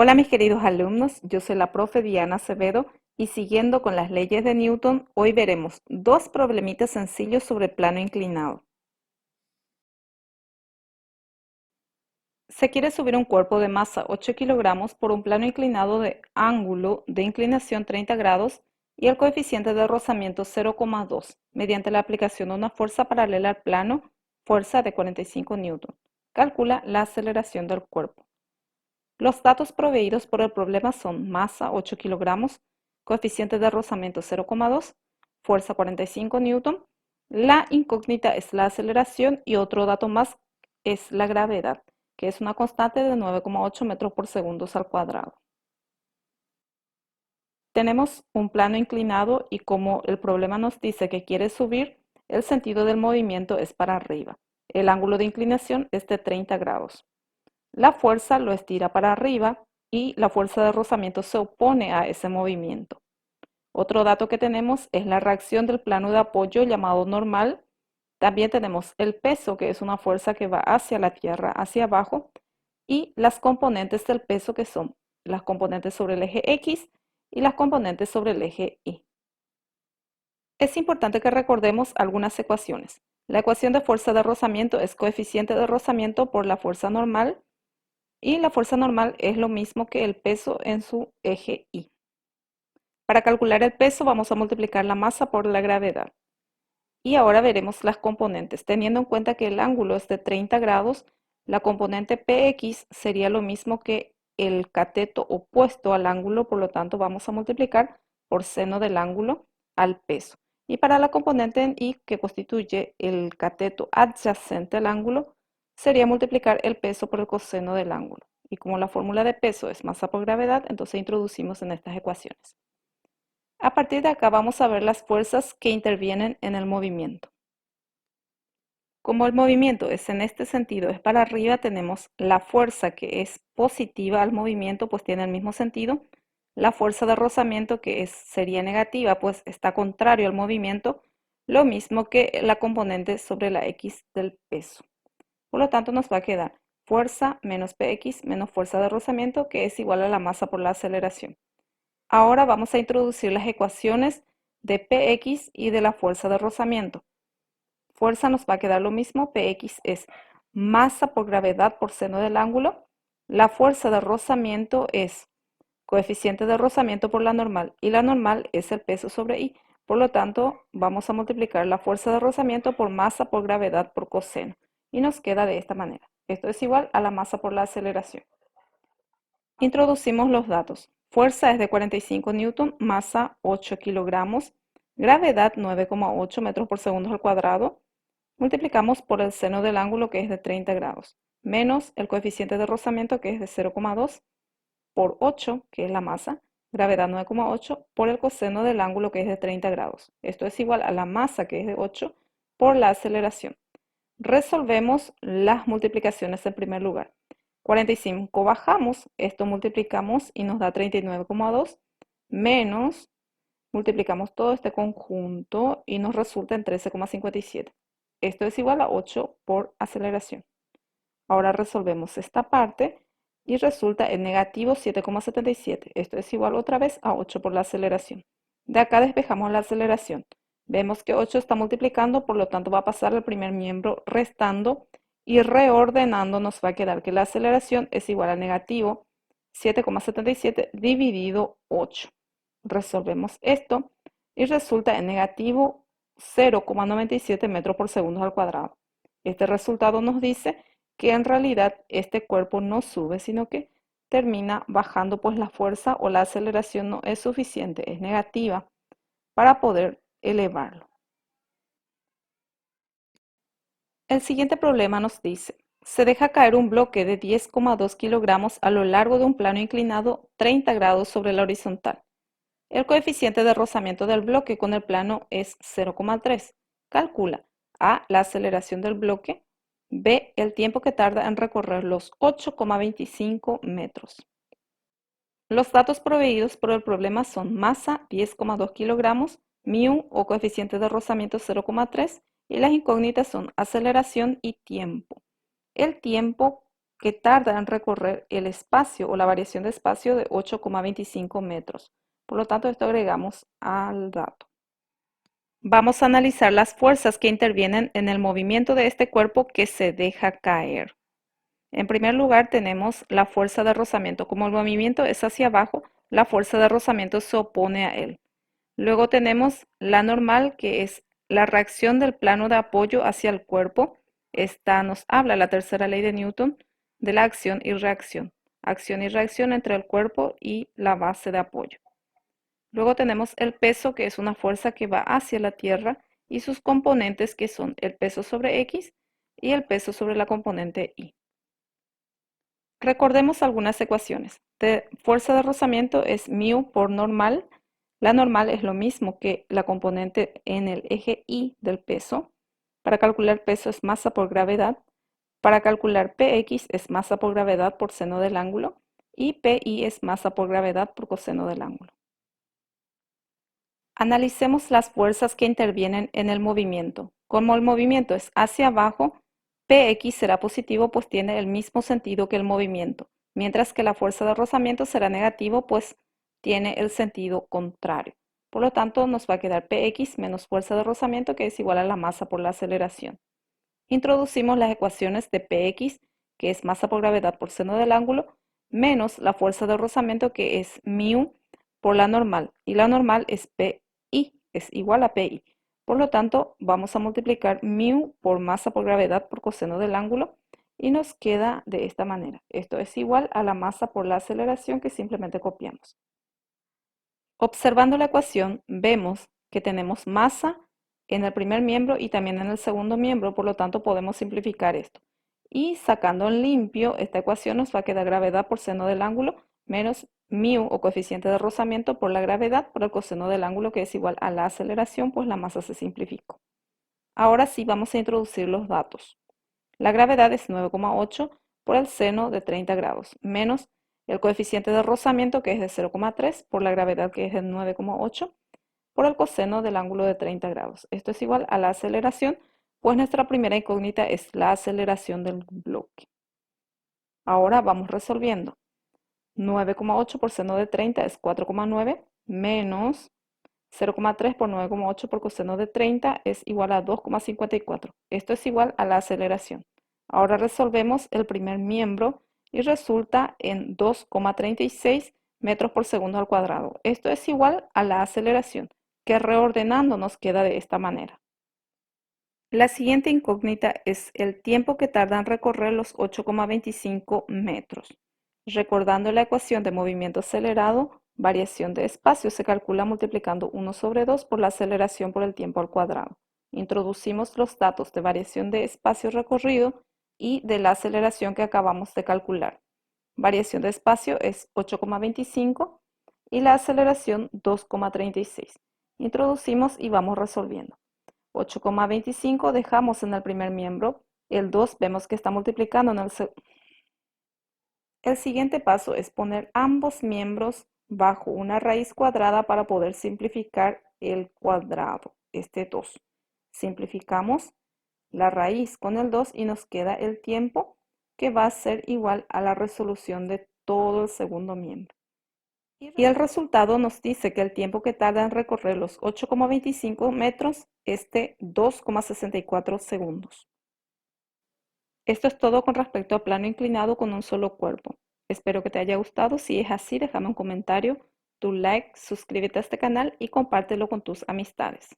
Hola mis queridos alumnos, yo soy la profe Diana Acevedo y siguiendo con las leyes de Newton, hoy veremos dos problemitas sencillos sobre plano inclinado. Se quiere subir un cuerpo de masa 8 kilogramos por un plano inclinado de ángulo de inclinación 30 grados y el coeficiente de rozamiento 0,2 mediante la aplicación de una fuerza paralela al plano, fuerza de 45 newton. Calcula la aceleración del cuerpo. Los datos proveídos por el problema son masa 8 kilogramos, coeficiente de rozamiento 0,2, fuerza 45 newton. La incógnita es la aceleración y otro dato más es la gravedad, que es una constante de 9,8 metros por segundo al cuadrado. Tenemos un plano inclinado y como el problema nos dice que quiere subir, el sentido del movimiento es para arriba. El ángulo de inclinación es de 30 grados. La fuerza lo estira para arriba y la fuerza de rozamiento se opone a ese movimiento. Otro dato que tenemos es la reacción del plano de apoyo llamado normal. También tenemos el peso, que es una fuerza que va hacia la tierra, hacia abajo, y las componentes del peso, que son las componentes sobre el eje X y las componentes sobre el eje Y. Es importante que recordemos algunas ecuaciones. La ecuación de fuerza de rozamiento es coeficiente de rozamiento por la fuerza normal, y la fuerza normal es lo mismo que el peso en su eje Y. Para calcular el peso vamos a multiplicar la masa por la gravedad. Y ahora veremos las componentes. Teniendo en cuenta que el ángulo es de 30 grados, la componente PX sería lo mismo que el cateto opuesto al ángulo, por lo tanto vamos a multiplicar por seno del ángulo al peso. Y para la componente Y, que constituye el cateto adyacente al ángulo, sería multiplicar el peso por el coseno del ángulo. Y como la fórmula de peso es masa por gravedad, entonces introducimos en estas ecuaciones. A partir de acá vamos a ver las fuerzas que intervienen en el movimiento. Como el movimiento es en este sentido, es para arriba, tenemos la fuerza que es positiva al movimiento, pues tiene el mismo sentido. La fuerza de rozamiento que sería negativa, pues está contrario al movimiento, lo mismo que la componente sobre la X del peso. Por lo tanto, nos va a quedar fuerza menos Px menos fuerza de rozamiento, que es igual a la masa por la aceleración. Ahora vamos a introducir las ecuaciones de Px y de la fuerza de rozamiento. Fuerza nos va a quedar lo mismo, Px es masa por gravedad por seno del ángulo. La fuerza de rozamiento es coeficiente de rozamiento por la normal y la normal es el peso sobre I. Por lo tanto, vamos a multiplicar la fuerza de rozamiento por masa por gravedad por coseno y nos queda de esta manera. Esto es igual a la masa por la aceleración. Introducimos los datos. Fuerza es de 45 newton, masa 8 kilogramos, gravedad 9,8 metros por segundo al cuadrado. Multiplicamos por el seno del ángulo, que es de 30 grados, menos el coeficiente de rozamiento, que es de 0,2, por 8, que es la masa, gravedad 9,8, por el coseno del ángulo, que es de 30 grados. Esto es igual a la masa, que es de 8, por la aceleración. Resolvemos las multiplicaciones en primer lugar. 45 bajamos, esto multiplicamos y nos da 39,2, menos, multiplicamos todo este conjunto y nos resulta en 13,57. Esto es igual a 8 por aceleración. Ahora resolvemos esta parte y resulta en negativo 7,77. Esto es igual otra vez a 8 por la aceleración. De acá despejamos la aceleración. Vemos que 8 está multiplicando, por lo tanto va a pasar al primer miembro restando y reordenando nos va a quedar que la aceleración es igual a negativo 7,77 dividido 8. Resolvemos esto y resulta en negativo 0,97 metros por segundo al cuadrado. Este resultado nos dice que en realidad este cuerpo no sube, sino que termina bajando, pues la fuerza o la aceleración no es suficiente, es negativa para poder elevarlo. El siguiente problema nos dice, se deja caer un bloque de 10,2 kilogramos a lo largo de un plano inclinado 30 grados sobre la horizontal. El coeficiente de rozamiento del bloque con el plano es 0,3. Calcula A, la aceleración del bloque, B, el tiempo que tarda en recorrer los 8,25 metros. Los datos proveídos por el problema son masa 10,2 kilogramos, μ o coeficiente de rozamiento 0,3 y las incógnitas son aceleración y tiempo. El tiempo que tarda en recorrer el espacio o la variación de espacio de 8,25 metros. Por lo tanto, esto agregamos al dato. Vamos a analizar las fuerzas que intervienen en el movimiento de este cuerpo que se deja caer. En primer lugar, tenemos la fuerza de rozamiento. Como el movimiento es hacia abajo, la fuerza de rozamiento se opone a él. Luego tenemos la normal, que es la reacción del plano de apoyo hacia el cuerpo. Esta nos habla la tercera ley de Newton de la acción y reacción. Acción y reacción entre el cuerpo y la base de apoyo. Luego tenemos el peso, que es una fuerza que va hacia la Tierra, y sus componentes, que son el peso sobre X y el peso sobre la componente Y. Recordemos algunas ecuaciones. Fuerza de rozamiento es μ por normal. La normal es lo mismo que la componente en el eje Y del peso. Para calcular peso es masa por gravedad. Para calcular Px es masa por gravedad por seno del ángulo. Y Pi es masa por gravedad por coseno del ángulo. Analicemos las fuerzas que intervienen en el movimiento. Como el movimiento es hacia abajo, Px será positivo pues tiene el mismo sentido que el movimiento, mientras que la fuerza de rozamiento será negativo pues tiene el sentido contrario. Por lo tanto, nos va a quedar Px menos fuerza de rozamiento, que es igual a la masa por la aceleración. Introducimos las ecuaciones de Px, que es masa por gravedad por seno del ángulo, menos la fuerza de rozamiento, que es μ por la normal, y la normal es Pi, es igual a Pi. Por lo tanto, vamos a multiplicar μ por masa por gravedad por coseno del ángulo y nos queda de esta manera. Esto es igual a la masa por la aceleración, que simplemente copiamos. Observando la ecuación, vemos que tenemos masa en el primer miembro y también en el segundo miembro, por lo tanto podemos simplificar esto. Y sacando en limpio, esta ecuación nos va a quedar gravedad por seno del ángulo menos μ o coeficiente de rozamiento por la gravedad por el coseno del ángulo, que es igual a la aceleración, pues la masa se simplificó. Ahora sí vamos a introducir los datos. La gravedad es 9,8 por el seno de 30 grados, menos el coeficiente de rozamiento, que es de 0,3, por la gravedad, que es de 9,8, por el coseno del ángulo de 30 grados. Esto es igual a la aceleración, pues nuestra primera incógnita es la aceleración del bloque. Ahora vamos resolviendo. 9,8 por seno de 30 es 4,9, menos 0,3 por 9,8 por coseno de 30 es igual a 2,54. Esto es igual a la aceleración. Ahora resolvemos el primer miembro y resulta en 2,36 metros por segundo al cuadrado. Esto es igual a la aceleración, que reordenando nos queda de esta manera. La siguiente incógnita es el tiempo que tarda en recorrer los 8,25 metros. Recordando la ecuación de movimiento acelerado, variación de espacio se calcula multiplicando 1 sobre 2 por la aceleración por el tiempo al cuadrado. Introducimos los datos de variación de espacio recorrido y de la aceleración que acabamos de calcular. Variación de espacio es 8,25 y la aceleración 2,36. Introducimos y vamos resolviendo. 8,25 dejamos en el primer miembro, el 2 vemos que está multiplicando en el segundo. El siguiente paso es poner ambos miembros bajo una raíz cuadrada para poder simplificar el cuadrado, este 2. Simplificamos la raíz con el 2 y nos queda el tiempo, que va a ser igual a la resolución de todo el segundo miembro. Y el resultado nos dice que el tiempo que tarda en recorrer los 8,25 metros es de 2,64 segundos. Esto es todo con respecto a plano inclinado con un solo cuerpo. Espero que te haya gustado. Si es así, déjame un comentario, tu like, suscríbete a este canal y compártelo con tus amistades.